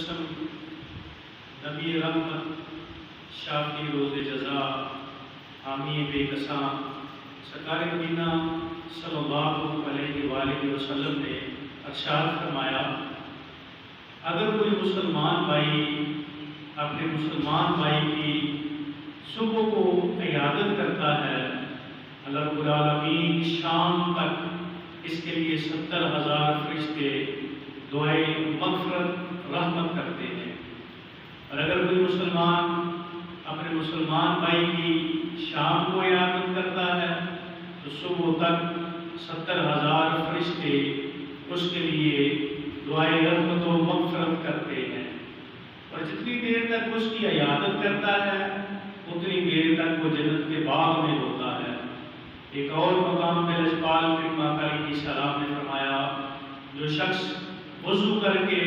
قسم نبی رحمت شافی روز جزا حامی بے کساں سرکار مدینہ صلی اللہ علیہ وآلہ وسلم نے ارشاد فرمایا، اگر کوئی مسلمان بھائی اپنے مسلمان بھائی کی صبح کو عیادت کرتا ہے، اللہ رب العالمین شام تک اس کے لیے 70,000 فرشتے دعائے مغفرت رحمت کرتے ہیں۔ اور اگر کوئی مسلمان اپنے مسلمان بھائی کی شام کو عیادت کرتا ہے تو صبح تک 70,000 فرشتے اس کے لیے دعائے رحمت و مغفرت کرتے ہیں۔ اور جتنی دیر تک اس کی عیادت کرتا ہے اتنی دیر تک وہ جنت کے باغ میں ہوتا ہے۔ ایک اور مقام پہ لجپال علیہ السلام نے فرمایا، جو شخص وضو کر کے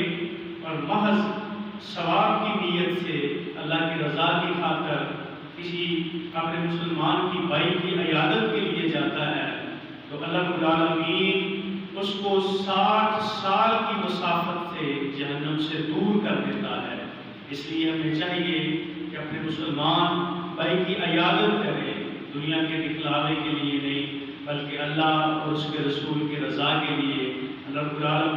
اور محض ثواب کی نیت سے اللہ کی رضا کی خاطر کسی اپنے مسلمان کی بھائی کی عیادت کے لیے جاتا ہے تو اللہ رب العالمین اس کو 60 سال کی مسافت سے جہنم سے دور کر دیتا ہے۔ اس لیے ہمیں چاہیے کہ اپنے مسلمان بھائی کی عیادت کریں، دنیا کے دکھلاوے کے لیے نہیں بلکہ اللہ اور اس کے رسول کی رضا کے لیے۔ اللہ رب العالمین